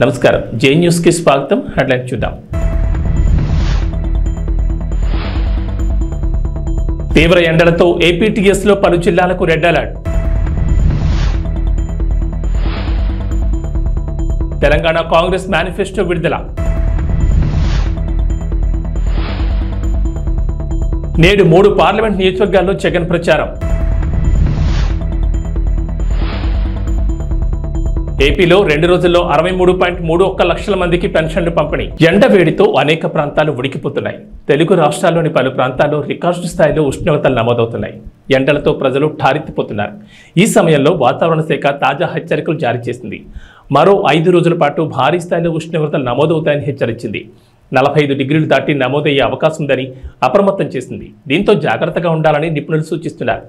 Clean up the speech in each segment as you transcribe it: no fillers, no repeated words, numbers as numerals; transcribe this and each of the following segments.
నమస్కారం, జే న్యూస్ కి స్వాగతం. హెడ్లైన్ చూద్దాం. తీవ్ర ఎండలతో ఏపీటీఎస్ లో పలు జిల్లాలకు red alert. Telangana Congress manifesto విడుదల. నేడు 3 పార్లమెంట్ నియోజకవర్గాల్లో జగన్ ప్రచారం. ఏపీలో 2 రోజుల్లో 63.31 లక్షల మందికి పెన్షన్లు పంపిణీ. ఎండ వేడితో అనేక ప్రాంతాలు ఉడికిపోతున్నాయి. తెలుగు రాష్ట్రాల్లోని పలు ప్రాంతాల్లో రికార్డు స్థాయిలో ఉష్ణోగ్రతలు నమోదవుతున్నాయి. ఎండలతో ప్రజలు ఠారెత్తిపోతున్నారు. ఈ సమయంలో వాతావరణ శాఖ తాజా హెచ్చరికలు జారీ చేసింది. మరో 5 రోజుల పాటు భారీ స్థాయిలో ఉష్ణోగ్రతలు నమోదవుతాయని హెచ్చరించింది. 45 డిగ్రీలు దాటి నమోదయ్యే అవకాశం ఉందని అప్రమత్తం చేసింది. దీంతో జాగ్రత్తగా ఉండాలని నిపుణులు సూచిస్తున్నారు.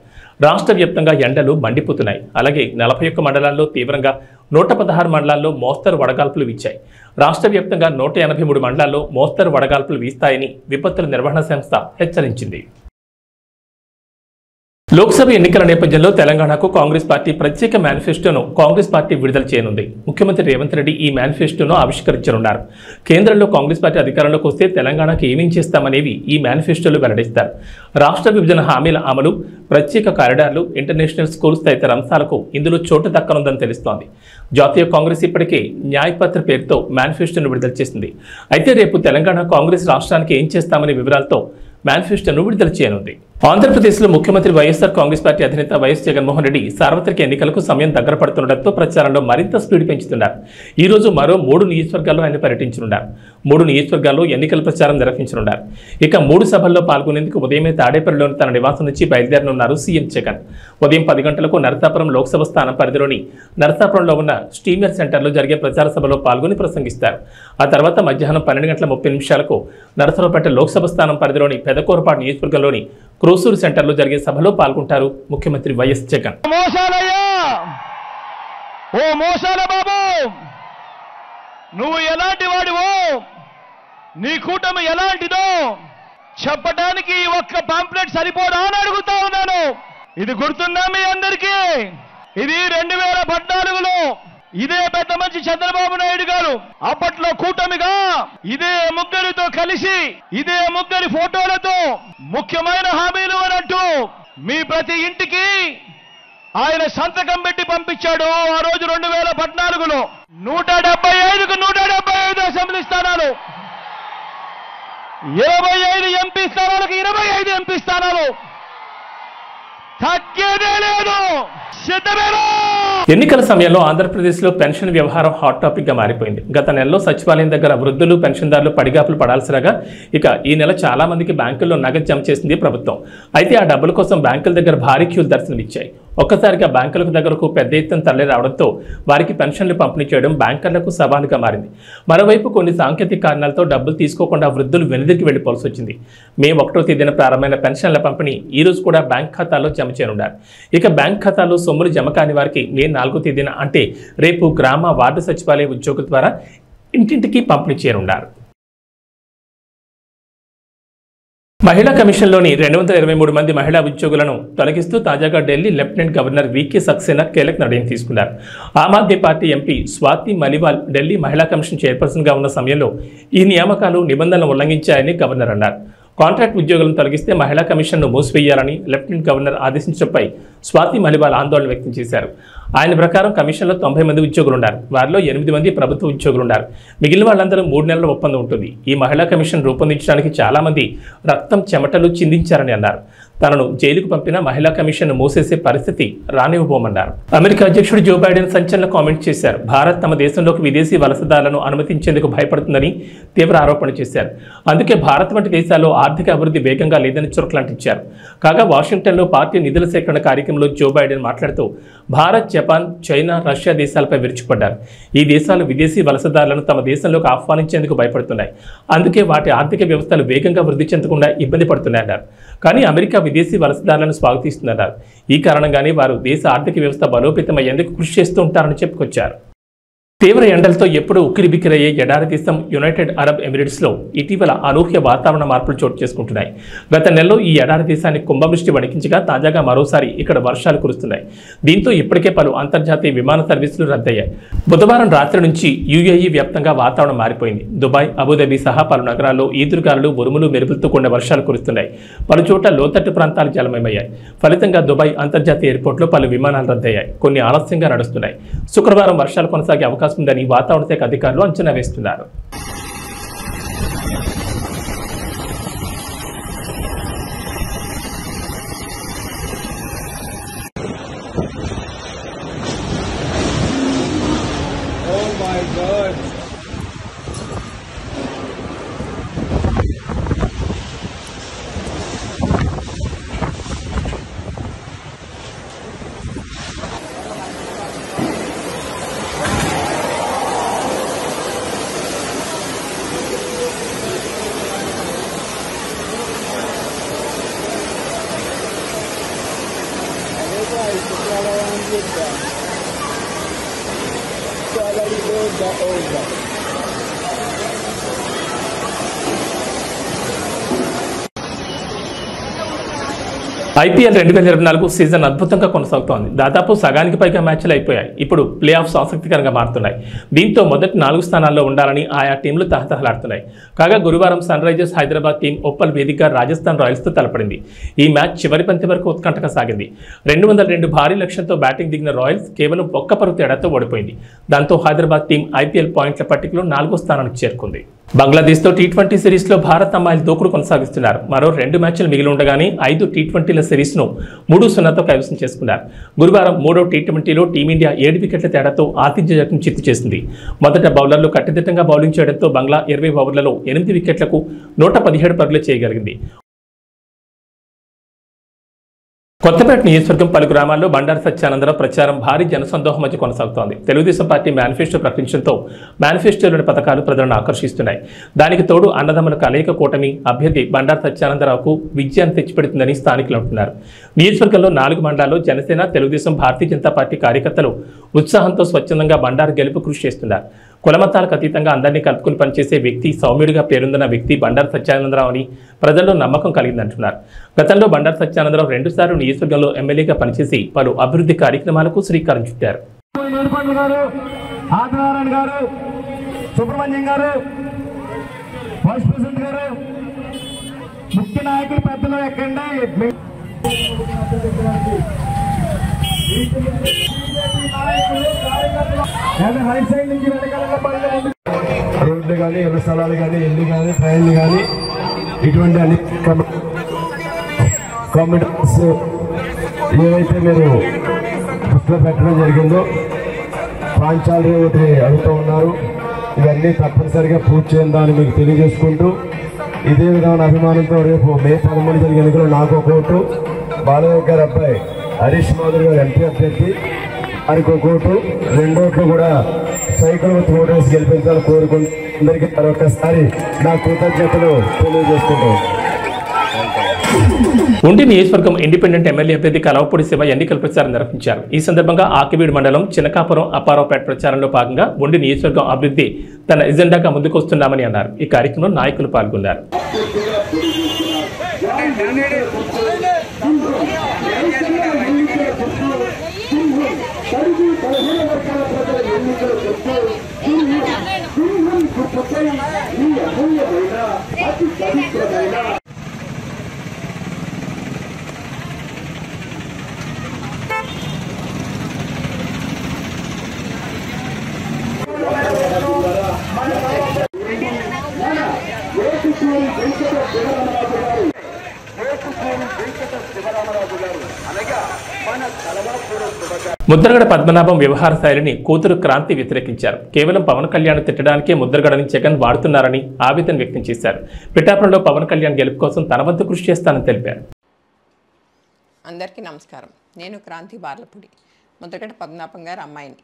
రాష్ట్ర వ్యాప్తంగా ఎండలు మండిపోతున్నాయి. అలాగే 41 మండలాల్లో తీవ్రంగా, 116 మండలాల్లో మోస్తరు వడగాల్పులు వీచాయి. రాష్ట్ర వ్యాప్తంగా 183 మండలాల్లో మోస్తరు వడగాల్పులు వీస్తాయని విపత్తుల నిర్వహణ సంస్థ హెచ్చరించింది. లోక్సభ ఎన్నికల నేపథ్యంలో తెలంగాణకు కాంగ్రెస్ పార్టీ ప్రత్యేక మేనిఫెస్టోను కాంగ్రెస్ పార్టీ విడుదల చేయనుంది. ముఖ్యమంత్రి రేవంత్ రెడ్డి ఈ మేనిఫెస్టోను ఆవిష్కరించనున్నారు. కేంద్రంలో కాంగ్రెస్ పార్టీ అధికారంలోకి వస్తే తెలంగాణకు ఏమేం చేస్తామనేవి ఈ మేనిఫెస్టోలో వెల్లడిస్తారు. రాష్ట్ర విభజన హామీల అమలు, ప్రత్యేక కారిడార్లు, ఇంటర్నేషనల్ స్కూల్స్ తదితర అంశాలకు ఇందులో చోటు దక్కనుందని తెలుస్తోంది. జాతీయ కాంగ్రెస్ ఇప్పటికే న్యాయపత్ర పేరుతో మేనిఫెస్టోను విడుదల చేసింది. అయితే రేపు తెలంగాణ కాంగ్రెస్ రాష్ట్రానికి ఏం చేస్తామనే వివరాలతో మేనిఫెస్టోను విడుదల చేయనుంది. ఆంధ్రప్రదేశ్లో ముఖ్యమంత్రి వైఎస్ఆర్ కాంగ్రెస్ పార్టీ అధినేత వైఎస్ జగన్మోహన్ రెడ్డి సార్వత్రిక ఎన్నికలకు సమయం దగ్గర పడుతుండటంతో ప్రచారంలో మరింత స్పీడ్ పెంచుతున్నారు. ఈ రోజు మరో 3 నియోజకవర్గాల్లో ఆయన పర్యటించనున్నారు. 3 నియోజకవర్గాల్లో ఎన్నికల ప్రచారం నిర్వహించనున్నారు. ఇక 3 సభల్లో పాల్గొనేందుకు ఉదయమే తాడేపల్లిలోని తన నివాసం నుంచి బయలుదేరనున్నారు సీఎం జగన్. ఉదయం 10 గంటలకు నరసాపురం లోక్సభ స్థానం పరిధిలోని నరసాపురంలో ఉన్న స్టీమర్ సెంటర్లో జరిగే ప్రచార సభలో పాల్గొని ప్రసంగిస్తారు. ఆ తర్వాత మధ్యాహ్నం 12:30 నరసరావుపేట లోక్సభ స్థానం పరిధిలోని పెదకూరపాడు నియోజకవర్గంలోని క్రోసూరు సెంటర్లో జరిగే సభలో పాల్గొంటారు ముఖ్యమంత్రి వైఎస్ జగన్. ఓ మోసాల బాబు, నువ్వు ఎలాంటి వాడివో, నీ కూటమి ఎలాంటిదో చెప్పడానికి ఒక్క పాంప్లెట్ సరిపోదా అని అడుగుతా ఉన్నాను. ఇది గుర్తుందా మీ అందరికీ? ఇది 2014లో ఇదే పెద్ద మంచి చంద్రబాబు నాయుడు గారు అప్పట్లో కూటమిగా ఇదే ముగ్గురితో కలిసి, ఇదే ముగ్గురి ఫోటోలతో ముఖ్యమైన హామీలు అనంటూ మీ ప్రతి ఇంటికి ఆయన సంతకం పెట్టి పంపించాడు. ఆ రోజు 2014లో 175కు 175 అసెంబ్లీ స్థానాలు, 25 ఎంపీ స్థానాలకు 25 ఎంపీ స్థానాలు, తగ్గేదే లేదు. ఎన్నికల సమయంలో ఆంధ్రప్రదేశ్లో పెన్షన్ వ్యవహారం హాట్ టాపిక్ గా మారిపోయింది. గత నెలలో సచివాలయం దగ్గర వృద్ధులు, పెన్షన్దారులు పడిగాపులు పడాల్సిరాగా ఇక ఈ నెల చాలా మందికి బ్యాంకుల్లో నగదు జమ చేసింది ప్రభుత్వం. అయితే ఆ డబ్బుల కోసం బ్యాంకుల దగ్గర భారీ క్యూలు దర్శనమిచ్చాయి. ఒక్కసారిగా బ్యాంకులకు దగ్గరకు పెద్ద ఎత్తున తరలి రావడంతో వారికి పెన్షన్లు పంపిణీ చేయడం బ్యాంకర్లకు సవాలుగా మారింది. మరోవైపు కొన్ని సాంకేతిక కారణాలతో డబ్బులు తీసుకోకుండా వృద్ధులు వెనుదిరికి వెళ్లిపోవాల్సి వచ్చింది. మే 1వ తేదీన ప్రారంభమైన పెన్షన్ల పంపిణీ ఈ రోజు కూడా బ్యాంక్ ఖాతాల్లో జమ చేయనున్నారు. ఇక బ్యాంక్ ఖాతాలో సొమ్ములు జమ కాని వారికి మే 4వ తేదీన అంటే రేపు గ్రామ వార్డు సచివాలయ ఉద్యోగుల ద్వారా ఇంటింటికి పంపిణీ చేయనున్నారు. మహిళా కమిషన్లోని 223 మంది మహిళా ఉద్యోగులను తొలగిస్తూ తాజాగా ఢిల్లీ లెఫ్టినెంట్ గవర్నర్ వీకే సక్సేనా కీలక నిర్ణయం తీసుకున్నారు. ఆమ్ ఆద్మీ పార్టీ ఎంపీ స్వాతి మలివాల్ ఢిల్లీ మహిళా కమిషన్ చైర్పర్సన్గా ఉన్న సమయంలో ఈ నియామకాలు నిబంధనలు ఉల్లంఘించాయని గవర్నర్ అన్నారు. కాంట్రాక్ట్ ఉద్యోగులను తొలగిస్తే మహిళా కమిషన్ను మూసివేయాలని లెఫ్టినెంట్ గవర్నర్ ఆదేశించడంపై స్వాతి మలివాల్ ఆందోళన వ్యక్తం చేశారు. ఆయన ప్రకారం కమిషన్లో 90 మంది ఉద్యోగులు ఉన్నారు. వారిలో 8 మంది ప్రభుత్వ ఉద్యోగులు ఉన్నారు. మిగిలిన వాళ్ళందరూ 3 నెలల ఒప్పందం ఉంటుంది. ఈ మహిళా కమిషన్ రూపొందించడానికి చాలా మంది రక్తం, చెమటలు చిందించారని అన్నారు. తనను జైలుకు పంపిన మహిళా కమిషన్ మూసేసే పరిస్థితి రానివ్వబోమన్నారు. అమెరికా అధ్యక్షుడు జో బైడెన్ సంచలన కామెంట్ చేశారు. భారత్ తమ దేశంలోకి విదేశీ వలసదారులను అనుమతించేందుకు భయపడుతుందని తీవ్ర ఆరోపణ చేశారు. అందుకే భారత్ వంటి దేశాల్లో ఆర్థిక అభివృద్ధి వేగంగా లేదని చురకలంటించారు. కాగా వాషింగ్టన్లో పార్టీ నిధుల సేకరణ కార్యక్రమంలో జో బైడెన్ మాట్లాడుతూ భారత్, జపాన్, చైనా, రష్యా దేశాలపై విరుచుకుపడ్డారు. ఈ దేశాలు విదేశీ వలసదారులను తమ దేశంలోకి ఆహ్వానించేందుకు భయపడుతున్నాయి. అందుకే వాటి ఆర్థిక వ్యవస్థలు వేగంగా వృద్ధి చెందకుండా ఇబ్బంది పడుతున్నాయన్నారు. కానీ అమెరికా విదేశీ వలసదారులను స్వాగతిస్తుందన్నారు. ఈ కారణంగానే వారు దేశ ఆర్థిక వ్యవస్థ బలోపేతమయ్యేందుకు కృషి చేస్తూ ఉంటారని చెప్పుకొచ్చారు. తీవ్ర ఎండలతో ఎప్పుడూ ఉక్కిరిబిక్కిరయ్యే ఎడారి దేశం యునైటెడ్ అరబ్ ఎమిరేట్స్లో ఇటీవల అనూహ్య వాతావరణ మార్పులు చోటు చేసుకుంటున్నాయి. గత నెలలో ఈ ఎడారి దేశాన్ని కుంభవృష్టి వణికించగా తాజాగా మరోసారి ఇక్కడ వర్షాలు కురుస్తున్నాయి. దీంతో ఇప్పటికే పలు అంతర్జాతీయ విమాన సర్వీసులు రద్దయ్యాయి. బుధవారం రాత్రి నుంచి యుఏఈ వ్యాప్తంగా వాతావరణం మారిపోయింది. దుబాయ్, అబుదాబి సహా పలు నగరాల్లో ఈదురుగాలులు, ఉరుములు, మెరుపులతో కూడిన వర్షాలు కురుస్తున్నాయి. పలు చోట్ల లోతట్టు ప్రాంతాలు జలమయమయ్యాయి. ఫలితంగా దుబాయ్ అంతర్జాతీయ ఎయిర్పోర్ట్లో పలు విమానాలు రద్దయ్యాయి. కొన్ని ఆలస్యంగా నడుస్తున్నాయి. శుక్రవారం వర్షాలు కొనసాగే అవకాశం ఉందని వాతావరణ శాఖ అధికారులు అంచనా వేస్తున్నారు. ఐపీఎల్ 2024 సీజన్ అద్భుతంగా కొనసాగుతోంది. దాదాపు సగానికి పైగా మ్యాచ్లు అయిపోయాయి. ఇప్పుడు ప్లే ఆఫ్స్ ఆసక్తికరంగా మారుతున్నాయి. దీంతో మొదటి 4 స్థానాల్లో ఉండాలని ఆయా టీంలు తహతహలాడుతున్నాయి. కాగా గురువారం Sunrisers Hyderabad team Uppal వేదికగా రాజస్థాన్ రాయల్స్తో తలపడింది. ఈ మ్యాచ్ చివరి పంతి వరకు ఉత్కంఠగా సాగింది. 202 భారీ లక్ష్యంతో బ్యాటింగ్ దిగిన రాయల్స్ కేవలం ఒక్క పరుగు తేడాతో ఓడిపోయింది. దాంతో హైదరాబాద్ టీం ఐపీఎల్ పాయింట్ల పట్టికలో 4వ స్థానానికి చేరుకుంది. బంగ్లాదేశ్తో టీ20 సిరీస్లో భారత్ అమ్మాయిలు దూకుడు కొనసాగిస్తున్నారు. మరో 2 మ్యాచ్లు మిగిలి ఉండగానే 5 టీ20ల సిరీస్ను 3-0తో కైవసం చేసుకున్నారు. గురువారం 3వ టీ20లో టీమిండియా 7 వికెట్ల తేడాతో ఆతిథ్య జట్టును చిత్తు చేసింది. మొదట బౌలర్లు కట్టుదిట్టంగా బౌలింగ్ చేయడంతో బంగ్లా 20 ఓవర్లలో 8 వికెట్లకు 117 పరుగులు చేయగలిగింది. కొత్తపేట నియోజకవర్గం పలు గ్రామాల్లో బండారు సత్యానందరావు ప్రచారం భారీ జనసందోహం మధ్య కొనసాగుతోంది. తెలుగుదేశం పార్టీ మేనిఫెస్టో ప్రకటించడంతో మేనిఫెస్టోలోని పథకాలు ప్రజలను ఆకర్షిస్తున్నాయి. దానికి తోడు అన్నదమ్ముల కలయిక కూటమి అభ్యర్థి బండారు సత్యానందరావుకు విజయాన్ని తెచ్చిపెడుతుందని స్థానికులు అంటున్నారు. నియోజకవర్గంలో 4 మండలాల్లో జనసేన, తెలుగుదేశం, భారతీయ జనతా పార్టీ కార్యకర్తలు ఉత్సాహంతో స్వచ్ఛందంగా బండారు గెలుపు కృషి చేస్తున్నారు. కులమతాలకు అతీతంగా అందరినీ కలుపుకుని పనిచేసే వ్యక్తి, సౌమ్యుడిగా పేరొందిన వ్యక్తి బండారు సత్యానందరావు అని ప్రజల్లో నమ్మకం కలిగిందంటున్నారు. గతంలో బండారు సత్యానందరావు 2 సార్లు నియోజకవర్గంలో ఎమ్మెల్యేగా పనిచేసి పలు అభివృద్ధి కార్యక్రమాలకు శ్రీకారం చుట్టారు. రోడ్లు కానీ, ఇళ్ల స్థలాలు కానీ, ఇల్లు కానీ, ట్రైన్లు కానీ, ఇటువంటి అన్ని కామెంట్స్ ఏవైతే మీరు దృష్టిలో పెట్టడం జరిగిందో పాంచాలి ఒకటి అడుగుతూ ఉన్నారు. ఇవన్నీ తప్పనిసరిగా పూర్తి చేయాలని మీకు తెలియజేసుకుంటూ, ఇదే విధమైన అభిమానంతో రేపు మే 13 జరిగే ఎన్నికలు నాకు ఒక ఓటు, బాలయ్య గారి అబ్బాయి హరీష్ మాధురి గారు ఎంపీ అభ్యర్థి ఆయనకు ఒక ఓటు, 2 ఓట్లు కూడా సైకిల్ విత్ ఓటర్స్ గెలిపించాలని కోరుకుంటూ అందరికీ మరొకసారి నా కృతజ్ఞతలు తెలియజేసుకుంటాం. ఉండి నియోజకవర్గం ఇండిపెండెంట్ ఎమ్మెల్యే అభ్యర్థి కలవపూడి శివ ఎన్నికల ప్రచారం నిర్వహించారు. ఈ సందర్భంగా ఆకివీడు మండలం చినకాపురం, అప్పారావుపేట ప్రచారంలో భాగంగా ఉండి నియోజకవర్గం అభివృద్ధి తన ఎజెండాగా ముందుకొస్తున్నామని అన్నారు. ఈ కార్యక్రమంలో నాయకులు పాల్గొన్నారు. ముద్రగడ పద్మనాభం వ్యవహార శైలిని కూతురు క్రాంతి వ్యతిరేకించారు. కేవలం పవన్ కళ్యాణ్ తిట్టడానికే ముద్రగడని జగన్ వాడుతున్నారని ఆవేదన వ్యక్తం చేశారు. పిఠాపురంలో పవన్ కళ్యాణ్ గెలుపు కోసం తన వంతు కృషి చేస్తానని తెలిపారు. అందరికీ నమస్కారం. నేను క్రాంతి బార్లపూడి, ముద్రగడ పద్మనాభం గారి అమ్మాయిని.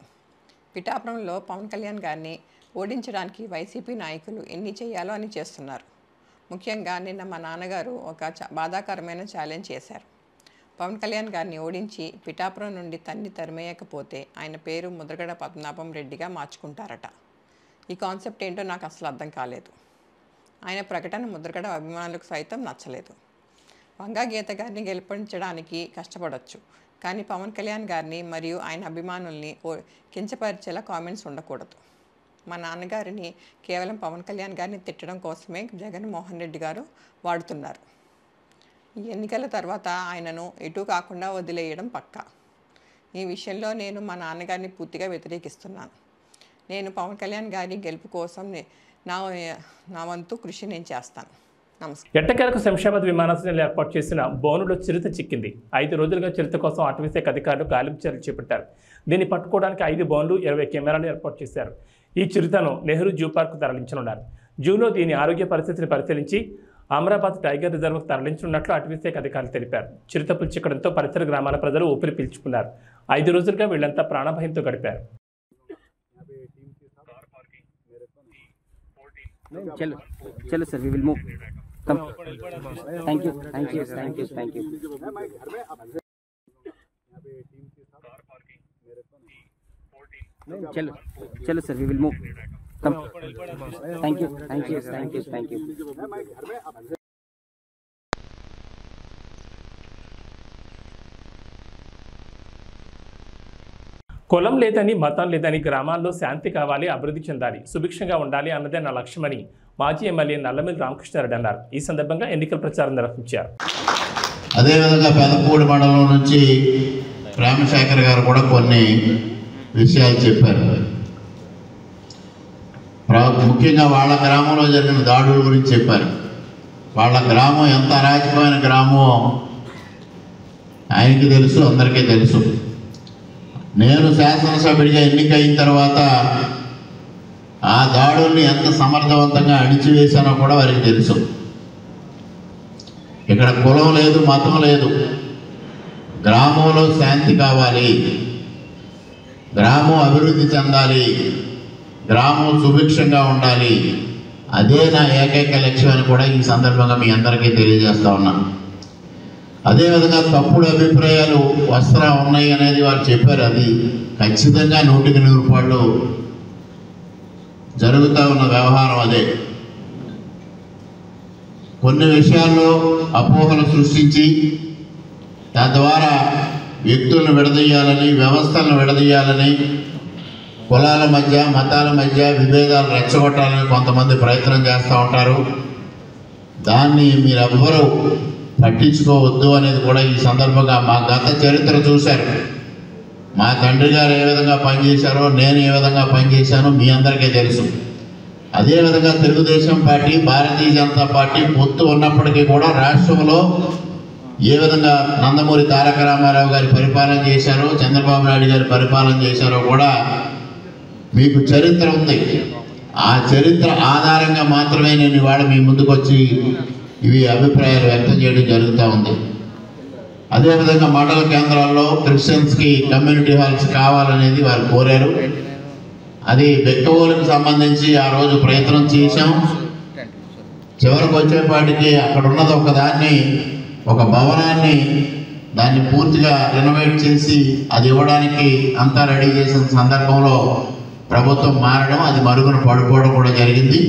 పిఠాపురంలో పవన్ కళ్యాణ్ గారిని ఓడించడానికి వైసీపీ నాయకులు ఎన్ని చేయాలో అని చేస్తున్నారు. ముఖ్యంగా నిన్న మా నాన్నగారు ఒక బాధాకరమైన ఛాలెంజ్ చేశారు. పవన్ కళ్యాణ్ గారిని ఓడించి పిఠాపురం నుండి తరిమేయకపోతే ఆయన పేరు ముద్రగడ పద్మనాభం రెడ్డిగా మార్చుకుంటారట. ఈ కాన్సెప్ట్ ఏంటో నాకు అసలు అర్థం కాలేదు. ఆయన ప్రకటన ముద్రగడ అభిమానులకు సైతం నచ్చలేదు. వంగా గీత గారిని గెలిపించడానికి కష్టపడవచ్చు, కానీ పవన్ కళ్యాణ్ గారిని మరియు ఆయన అభిమానుల్ని కించపరిచేలా కామెంట్స్ ఉండకూడదు. మా నాన్నగారిని కేవలం పవన్ కళ్యాణ్ గారిని తిట్టడం కోసమే జగన్మోహన్ రెడ్డి గారు వాడుతున్నారు. ఈ ఎన్నికల తర్వాత ఆయనను ఎటు కాకుండా వదిలేయడం పక్కా. ఈ విషయంలో నేను మా నాన్నగారిని పూర్తిగా వ్యతిరేకిస్తున్నాను. నేను పవన్ కళ్యాణ్ గారి గెలుపు కోసం నా వంతు కృషి నేను చేస్తాను. నమస్కారం. ఎట్టకేలకు శంషాబాద్ విమానాశ్రయంలో ఏర్పాటు చేసిన బోనులో చిరుత చిక్కింది. 5 రోజులుగా చిరుత కోసం అటవీశాఖ అధికారులు గాలింపు చర్యలు చేపట్టారు. దీన్ని పట్టుకోవడానికి 5 బోన్లు 20 కెమెరాలు ఏర్పాటు చేశారు. ఈ చిరుతను నెహ్రూ జూ పార్కు తరలించనున్నారు. జూలో దీని ఆరోగ్య పరిస్థితిని పరిశీలించి అమరాబాద్ టైగర్ రిజర్వ్కు తరలించనున్నట్లు అటవీశాఖ అధికారులు తెలిపారు. చిరుతపులు చిక్కడంతో పరిసర గ్రామాల ప్రజలు ఊపిరి పీల్చుకున్నారు. 5 రోజులుగా వీళ్లంతా ప్రాణభయంతో గడిపారు. चलो sir, we will move. Come. Thank you. चलो sir, we will move. Come. Thank you. కులం లేదని, మతం లేదని, గ్రామాల్లో శాంతి కావాలి, అభివృద్ధి చెందాలి, సుభిక్షంగా ఉండాలి అన్నదే నా లక్ష్యమని మాజీ ఎమ్మెల్యే నల్లమిల్లి రామకృష్ణారెడ్డి అన్నారు. ఈ సందర్భంగా ఎన్నికల ప్రచారం నిర్వహించారు. అదేవిధంగా పెదపూడి మండలం నుంచి రామశేఖర్ గారు కూడా కొన్ని విషయాలు చెప్పారు. ముఖ్యంగా వాళ్ళ గ్రామంలో జరిగిన దాడుల గురించి చెప్పారు. వాళ్ళ గ్రామం ఎంత అరాచకమైన గ్రామో ఆయనకి తెలుసు, అందరికీ తెలుసు. నేను శాసనసభ్యుడిగా ఎన్నికైన తర్వాత ఆ దాడుల్ని ఎంత సమర్థవంతంగా అణిచివేశానో కూడా వారికి తెలుసు. ఇక్కడ కులం లేదు, మతం లేదు, గ్రామంలో శాంతి కావాలి, గ్రామం అభివృద్ధి చెందాలి, గ్రామం సుభిక్షంగా ఉండాలి, అదే నా ఏకైక లక్ష్యం అని కూడా ఈ సందర్భంగా మీ అందరికీ తెలియజేస్తా ఉన్నాను. అదేవిధంగా తప్పుడు అభిప్రాయాలు వస్త్రా ఉన్నాయి అనేది వారు చెప్పారు. అది ఖచ్చితంగా 100% జరుగుతూ ఉన్న వ్యవహారం. అదే కొన్ని విషయాల్లో అపోహలు సృష్టించి తద్వారా వ్యక్తులను విడదీయాలని, వ్యవస్థలను విడదీయాలని, కులాల మధ్య, మతాల మధ్య విభేదాలు రెచ్చగొట్టాలని కొంతమంది ప్రయత్నం చేస్తూ ఉంటారు. దాన్ని మీరెవ్వరూ పట్టించుకోవద్దు అనేది కూడా ఈ సందర్భంగా మా గత చరిత్ర చూశారు. మా తండ్రి గారు ఏ విధంగా పనిచేశారో, నేను ఏ విధంగా పనిచేశానో మీ అందరికీ తెలుసు. అదేవిధంగా తెలుగుదేశం పార్టీ, భారతీయ జనతా పార్టీ పొత్తు ఉన్నప్పటికీ కూడా రాష్ట్రంలో ఏ విధంగా నందమూరి తారక రామారావు గారి పరిపాలన చేశారో, చంద్రబాబు నాయుడు గారి పరిపాలన చేశారో కూడా మీకు చరిత్ర ఉంది. ఆ చరిత్ర ఆధారంగా మాత్రమే నేను ఇవాళ మీ ముందుకు వచ్చి ఇవి అభిప్రాయాలు వ్యక్తం చేయడం జరుగుతూ ఉంది. అదేవిధంగా మండల కేంద్రాల్లో క్రిస్టియన్స్కి కమ్యూనిటీ హాల్స్ కావాలనేది వారు కోరారు. అది బెక్కవోలుకి సంబంధించి ఆ రోజు ప్రయత్నం చేశాం. చివరికి వచ్చేపాటికి అక్కడ ఉన్నది ఒక భవనాన్ని దాన్ని పూర్తిగా రెనోవేట్ చేసి అది ఇవ్వడానికి అంతా రెడీ చేసిన సందర్భంలో ప్రభుత్వం మారడం, అది మరుగున పడిపోవడం కూడా జరిగింది.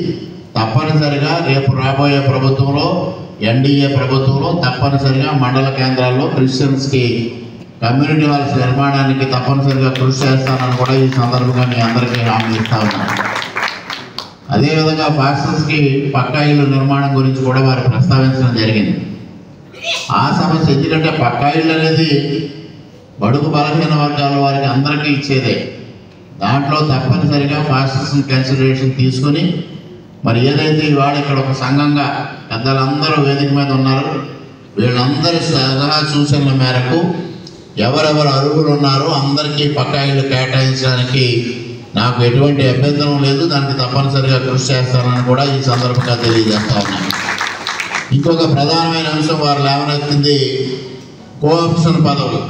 తప్పనిసరిగా రేపు రాబోయే ప్రభుత్వంలో, ఎన్డీఏ ప్రభుత్వంలో తప్పనిసరిగా మండల కేంద్రాల్లో క్రిస్టియన్స్కి కమ్యూనిటీ హాల్స్ నిర్మాణానికి తప్పనిసరిగా కృషి చేస్తానని కూడా ఈ సందర్భంగా మీ అందరికీ హామీ ఇస్తా ఉన్నాను. అదేవిధంగా పాస్టర్స్కి పక్కా ఇళ్ళు నిర్మాణం గురించి కూడా వారు ప్రస్తావించడం జరిగింది. ఆ సమస్య ఎందుకంటే పక్కా ఇళ్ళు అనేది బడుగు బలహీన వర్గాల వారికి అందరికీ ఇచ్చేదే. దాంట్లో తప్పనిసరిగా పాస్టర్స్ని కన్సిడరేషన్ తీసుకుని మరి ఏదైతే ఇవాళ ఇక్కడ ఒక సంఘంగా పెద్దలందరూ వేదిక మీద ఉన్నారు, వీళ్ళందరి సలహా సూచనల మేరకు ఎవరెవరు అర్హులు ఉన్నారో అందరికీ పక్కా ఇళ్ళు కేటాయించడానికి నాకు ఎటువంటి అభ్యంతరం లేదు. దానికి తప్పనిసరిగా కృషి చేస్తానని కూడా ఈ సందర్భంగా తెలియజేస్తా ఉన్నాను. ఇంకొక ప్రధానమైన అంశం వారు లేవనెత్తింది కోఆప్షన్ పదవులు.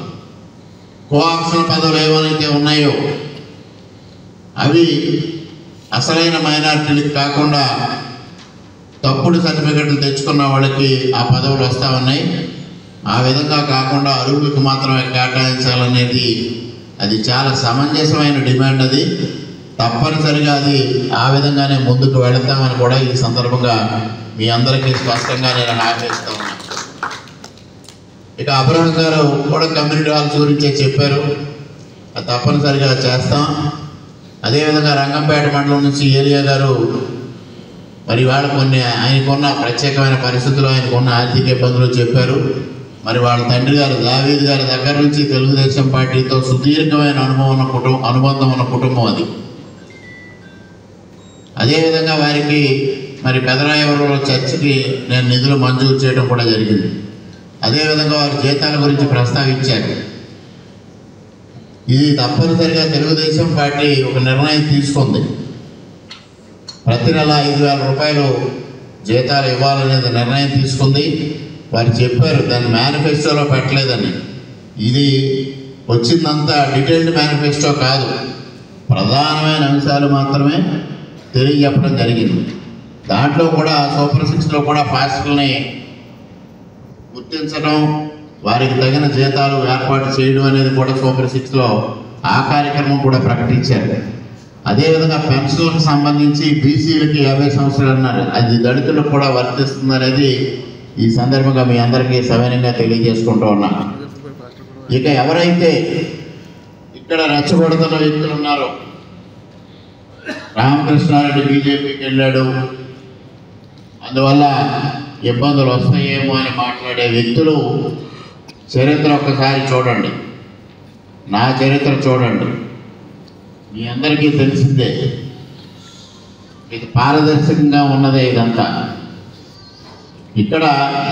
కోఆప్షన్ పదవులు ఏవైతే ఉన్నాయో అవి అసలైన మైనారిటీలకు కాకుండా తప్పుడు సర్టిఫికెట్లు తెచ్చుకున్న వాళ్ళకి ఆ పదవులు వస్తూ ఉన్నాయి. ఆ విధంగా కాకుండా అర్హులకు మాత్రమే కేటాయించాలనేది అది చాలా సమంజసమైన డిమాండ్. అది తప్పనిసరిగా అది ఆ విధంగానే ముందుకు వెళతామని కూడా ఈ సందర్భంగా మీ అందరికీ స్పష్టంగా నేను హామీ ఇస్తా ఉన్నాను. ఇక అబ్రహం గారు కూడా కమ్యూనిటీ హాల్స్ గురించే చెప్పారు, అది తప్పనిసరిగా చేస్తాం. అదేవిధంగా రంగంపేట మండలం నుంచి ఏలియా గారు మరి వాళ్ళు కొన్ని ఆయనకున్న ప్రత్యేకమైన పరిస్థితులు, ఆయనకున్న ఆర్థిక ఇబ్బందులు చెప్పారు. మరి వాళ్ళ తండ్రి గారు దావీద్ గారి దగ్గర నుంచి తెలుగుదేశం పార్టీతో సుదీర్ఘమైన అనుబంధం ఉన్న కుటుంబం అది. అదేవిధంగా వారికి మరి పెదరాయవరంలో చర్చికి నేను నిధులు మంజూరు చేయడం కూడా జరిగింది. అదేవిధంగా వారి జీతాల గురించి ప్రస్తావించారు. ఇది తప్పనిసరిగా తెలుగుదేశం పార్టీ ఒక నిర్ణయం తీసుకుంది. ప్రతి నెల 5,000 రూపాయలు జీతాలు ఇవ్వాలనేది నిర్ణయం తీసుకుంది. వారు చెప్పారు దాన్ని మేనిఫెస్టోలో పెట్టలేదని. ఇది వచ్చిందంతా డీటెయిల్డ్ మేనిఫెస్టో కాదు, ప్రధానమైన అంశాలు మాత్రమే తెలియజెప్పడం జరిగింది. దాంట్లో కూడా సూపర్ 6లో కూడా పాస్టర్లని గుర్తించడం, వారికి తగిన జీతాలు ఏర్పాటు చేయడం అనేది కూడా సూపర్ 6లో ఆ కార్యక్రమం కూడా ప్రకటించారు. అదేవిధంగా పెన్షన్లకు సంబంధించి బీసీలకి 50 సంవత్సరాలు అన్నారు, అది దళితులకు కూడా వర్తిస్తుంది అనేది ఈ సందర్భంగా మీ అందరికీ సవినయంగా తెలియజేసుకుంటూ ఉన్నాను. ఇక ఎవరైతే ఇక్కడ రెచ్చగొడుతున్న వ్యక్తులు ఉన్నారో, రామకృష్ణారెడ్డి బీజేపీకి వెళ్ళాడు అందువల్ల ఇబ్బందులు వస్తాయేమో అని మాట్లాడే వ్యక్తులు చరిత్ర ఒక్కసారి చూడండి, నా చరిత్ర చూడండి, మీ అందరికీ తెలిసిందే. ఇది పారదర్శకంగా ఉన్నదే ఇదంతా. ఇక్కడ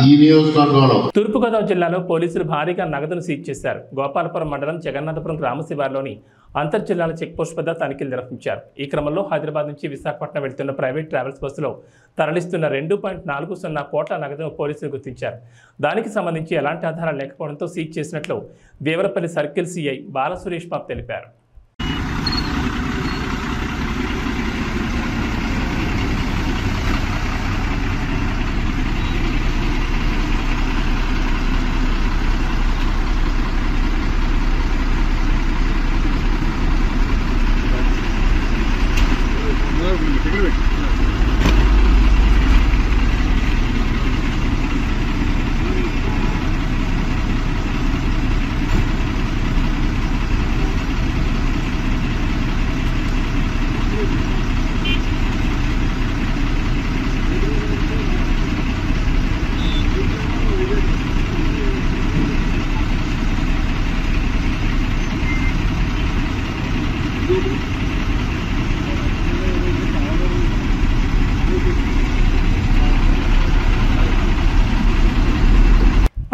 ఈ నియోజకవర్గంలో తూర్పుగోదావరి జిల్లాలో పోలీసులు భారీగా నగదును సీజ్ చేశారు. గోపాలపురం మండలం జగన్నాథపురం గ్రామ శివార్లోని అంతర్ జిల్లాల చెక్పోస్ట్ వద్ద తనిఖీలు నిర్వహించారు. ఈ క్రమంలో హైదరాబాద్ నుంచి విశాఖపట్నం వెళ్తున్న ప్రైవేట్ ట్రావెల్స్ బస్సులో తరలిస్తున్న 2.40 కోట్ల నగదును పోలీసులు గుర్తించారు. దానికి సంబంధించి ఎలాంటి ఆధారాలు లేకపోవడంతో సీజ్ చేసినట్లు దేవరపల్లి సర్కిల్ సిఐ బాలసురేష్ బాబు తెలిపారు.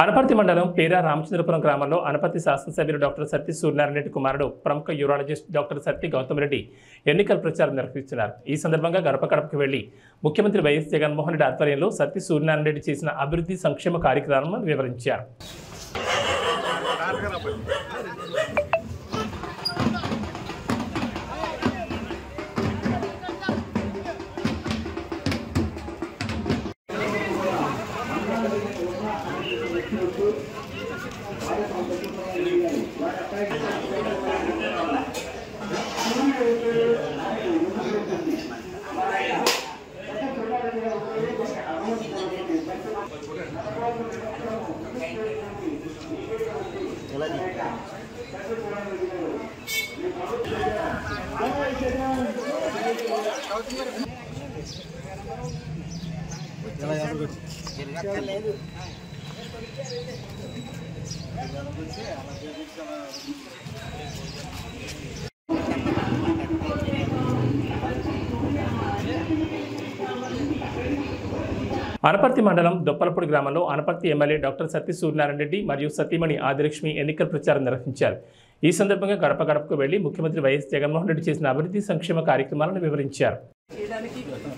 అనపర్తి మండలం పేరా రామచంద్రపురం గ్రామంలో అనపర్తి శాసనసభ్యులు డాక్టర్ సత్తి సూర్యనారాయణ రెడ్డి కుమారుడు ప్రముఖ యూరాలజిస్ట్ డాక్టర్ సత్తి గౌతమ్ రెడ్డి ఎన్నికల ప్రచారం నిర్వహిస్తున్నారు. ఈ సందర్భంగా గడప గడపకు వెళ్లి ముఖ్యమంత్రి వైఎస్ జగన్మోహన్ రెడ్డి ఆధ్వర్యంలో సత్తి సూర్యనారాయణ రెడ్డి చేసిన అభివృద్ధి సంక్షేమ కార్యక్రమాలను వివరించారు. అనపర్తి మండలం దొప్పలపూడి గ్రామంలో అనపర్తి ఎమ్మెల్యే డాక్టర్ సత్తి సూర్యనారాయణ రెడ్డి మరియు సతీమణి ఆదిలక్ష్మి ఎన్నికల ప్రచారం నిర్వహించారు. ఈ సందర్భంగా గడప గడపకు వెళ్లి ముఖ్యమంత్రి వైఎస్ జగన్మోహన్ రెడ్డి చేసిన అభివృద్ధి సంక్షేమ కార్యక్రమాలను వివరించారు.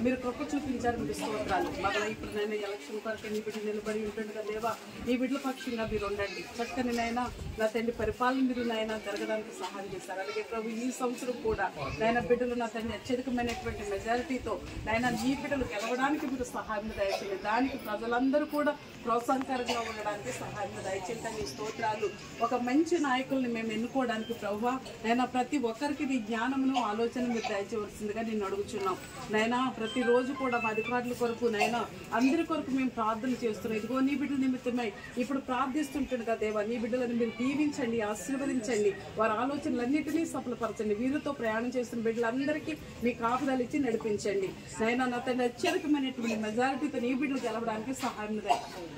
మీరు కృప చూపించారు, మీకు స్తోత్రాలు. మరలా ఇప్పుడు నేను ఎలక్షన్ కొరకు నీ బిడ్డ నిలబడి ఉంటుండగా దేవా, నీ బిడ్డల పక్షంగా మీరు ఉండండి. చక్కని నాయన నా తండ్రి పరిపాలన మీరు నాయన జరగడానికి సహాయం చేశారు. అలాగే ప్రభు ఈ సంవత్సరం కూడా నాయన బిడ్డలు నా తండ్రి అత్యధికమైనటువంటి మెజారిటీతో నాయన నీ బిడ్డలు గెలవడానికి మీరు సహాయం దయచేయండి. దానికి ప్రజలందరూ కూడా ప్రోత్సాహకరంగా ఉండడానికి సహాయం దయచేయండి. నీ స్తోత్రాలు. ఒక మంచి నాయకుల్ని మేము ఎన్నుకోవడానికి ప్రభువా నాయన ప్రతి ఒక్కరికి నీ జ్ఞానమును ఆలోచన మీరు దయచేయవలసిందిగా నేను అడుగుచున్నాం. నైనా ప్రతిరోజు కూడా మా అధికారుల కొరకు నైనా అందరి కొరకు మేము ప్రార్థన చేస్తున్నాం. ఇదిగో నీ బిడ్డల నిమిత్తమై ఇప్పుడు ప్రార్థిస్తుంటుండగా దేవా, నీ బిడ్డలను మీరు దీవించండి, ఆశీర్వదించండి, వారి ఆలోచనలన్నింటినీ సఫలపరచండి. వీరితో ప్రయాణం చేస్తున్న బిడ్డలందరికీ మీ కాపుదలు ఇచ్చి నడిపించండి. నైనా నా తండ్రి అత్యధికమైనటువంటి మెజారిటీతో నీ బిడ్డలు గెలవడానికి సహాయం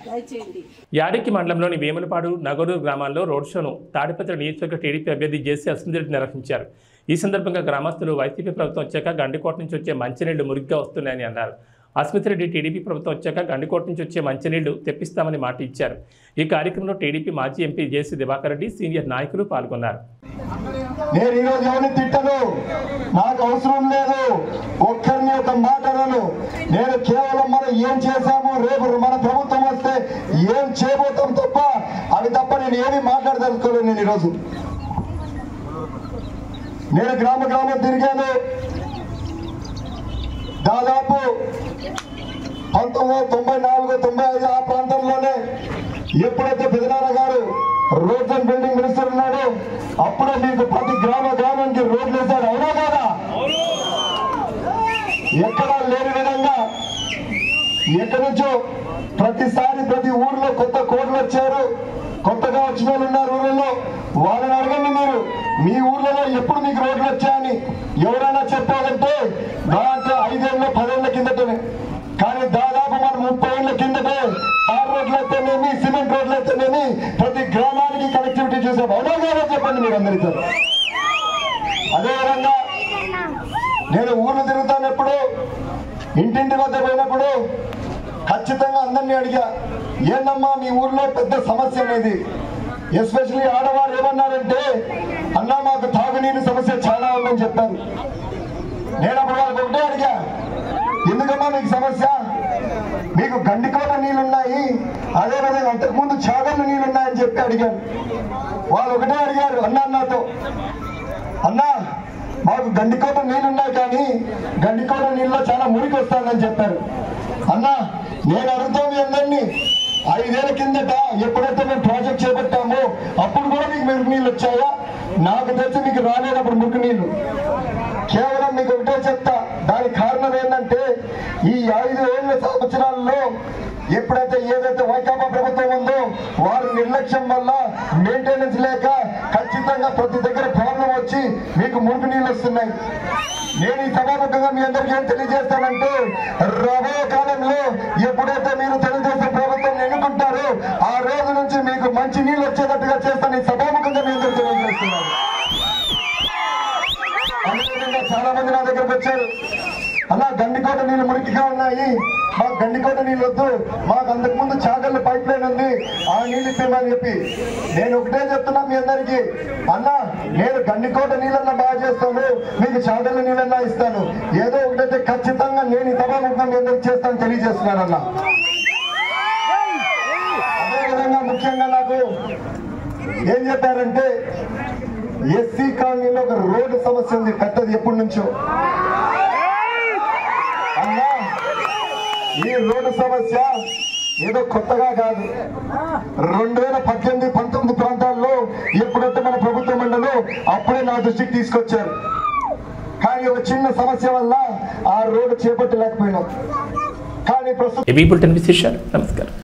దయచేయండి. యాడికి మండలంలోని వేములపాడు, నగరూరు గ్రామాల్లో రోడ్ షోను తాడిపత్రి నియోజకవర్గ టీడీపీ అభ్యర్థి జేసీ అస్మిరెడ్డి నిర్వహించారు. ఈ సందర్భంగా గ్రామస్తులు వైసీపీ ప్రభుత్వం వచ్చాక గండికోట నుంచి వచ్చే మంచినీళ్లు మురిగ్గా వస్తున్నాయని అన్నారు. అస్మిరెడ్డి టీడీపీ ప్రభుత్వం వచ్చాక గండికోట నుంచి వచ్చే మంచినీళ్లు తెప్పిస్తామని మాట ఇచ్చారు. ఈ కార్యక్రమంలో టీడీపీ మాజీ MP JC Diwakar Reddy, senior నాయకులు పాల్గొన్నారు. నేను ఈరోజు ఎవరిని తిట్టను, నాకు అవసరం లేదు, ఒక్కరిని ఒక మాట అనను. నేను కేవలం మనం ఏం చేశాము, రేపు మన ప్రభుత్వం వస్తే ఏం చేయబోతాం తప్ప అవి తప్ప నేను ఏమి మాట్లాడదలుచుకోలేదు. నేను ఈరోజు నేను గ్రామ గ్రామం తిరిగాను. దాదాపు 1994-95 ఆ ప్రాంతంలోనే ఎప్పుడైతే పెదనాన్న గారు రోడ్స్ అండ్ బిల్డింగ్ మినిస్టర్ ఉన్నాడు, అప్పుడే మీకు ప్రతి గ్రామానికి రోడ్లు వేశారు. అవునా కాదా? ఎక్కడా లేని విధంగా ఎక్కడి నుంచో ప్రతిసారి ప్రతి ఊర్లో కొత్త కోడ్లు వచ్చారు. కొత్తగా వచ్చిన వాళ్ళు ఉన్నారు ఊళ్ళలో, వాళ్ళని అడగండి మీరు, మీ ఊర్లలో ఎప్పుడు మీకు రోడ్లు వచ్చాయని ఎవరైనా చెప్పాలంటే దాంట్లో 5 ఏళ్ళ 10 ఏళ్ల కిందటనే. కానీ దాదాపు మనం 30 ఏళ్ల కిందటే తార్ రోడ్లు అయితేనేమి, సిమెంట్ రోడ్లు అయితేనేమి ప్రతి గ్రామానికి కనెక్టివిటీ చూసాం. అవునా కాదా చెప్పండి మీరు అందరితో. అదేవిధంగా నేను ఊర్లు తిరుగుతానప్పుడు, ఇంటింటి వద్ద పోయినప్పుడు ఖచ్చితంగా అందరినీ అడిగా, ఏందమ్మా మీ ఊర్లో పెద్ద సమస్య అనేది. ఎస్పెషల్లీ ఆడవారు ఏమన్నారంటే, అన్నా మాకు తాగునీరు సమస్య చాలా ఉందని చెప్పారు. నేను అప్పుడు వాళ్ళకి ఒకటే అడిగా, ఎందుకమ్మా మీకు సమస్య? మీకు గండికోట నీళ్ళున్నాయి, అదేవిధంగా అంతకుముందు చాగళ్ళు నీళ్ళున్నాయని చెప్పి అడిగాను. వాళ్ళు ఒకటే అడిగారు నాతో, అన్నా మాకు గండికోట నీళ్ళున్నాయి కానీ గండికోట నీళ్ళలో చాలా మురికి వస్తుందని చెప్పారు. అన్నా నేను అడుగుతాం మీ అందరినీ, 5 ఏళ్ల కిందట ఎప్పుడైతే మేము ప్రాజెక్ట్ చేపట్టామో అప్పుడు కూడా మీకు మురికి నీళ్ళు వచ్చాయా? నాకు తెలిసి మీకు రాలేనప్పుడు మురికి నీళ్ళు. కేవలం మీకు ఒకటే చెప్తా, దానికి కారణం ఏంటంటే ఈ 5 సంవత్సరాల్లో ఎప్పుడైతే ఏదైతే వైకాపా ప్రభుత్వం ఉందో వారి నిర్లక్ష్యం వల్ల మెయింటెనెన్స్ లేక ఖచ్చితంగా ప్రతి దగ్గర ప్రాబ్లం వచ్చి మీకు మురికి నీళ్ళు వస్తున్నాయి. నేను ఈ సభాముఖంగా మీ అందరికీ ఏం తెలియజేస్తానంటే, రాబోయే కాలంలో ఎప్పుడైతే మీరు తెలుగుదేశం ప్రభుత్వం ఎన్నుకుంటారో ఆ రోజు నుంచి మీకు మంచి నీళ్ళు వచ్చేటట్టుగా చేస్తాను ఈ సభాముఖంగా మీ అందరికీ తెలియజేస్తున్నాను. అదేవిధంగా చాలా మంది నా దగ్గరకు వచ్చారు, అలా గండికోట నీళ్ళు మురికిగా ఉన్నాయి, మాకు గండికోట నీళ్ళు వద్దు, మాకు అంతకుముందు చాగళ్ళ పైప్ లైన్ ఉంది, ఆ నీళ్ళు ఇప్పేమని చెప్పి. నేను ఒకటే చెప్తున్నా మీ అందరికీ, అన్నా నేను గండికోట నీళ్ళన్నా బాగా చేస్తాను, మీకు చాగళ్ళ నీళ్ళన్నా ఇస్తాను, ఏదో ఒకటైతే ఖచ్చితంగా నేను ఈ సభాముఖంగా మీ అందరికి చేస్తాను తెలియజేస్తున్నాను అన్నా. అదేవిధంగా ముఖ్యంగా నాకు ఏం చెప్పారంటే, ఎస్సీ కాలనీలో ఒక రోడ్డు సమస్య ఉంది పెద్దది ఎప్పటి నుంచో. అన్నా ఈ రోడ్డు సమస్య ఏదో కొత్తగా కాదు, 2018-19 ప్రాంతాల్లో ఎప్పుడైతే మన ప్రభుత్వం ఉండదో అప్పుడే నా దృష్టికి తీసుకొచ్చారు. కానీ ఒక చిన్న సమస్య వల్ల ఆ రోడ్డు చేపట్టలేకపోయినాం. కానీ ప్రస్తుతం నమస్కారం.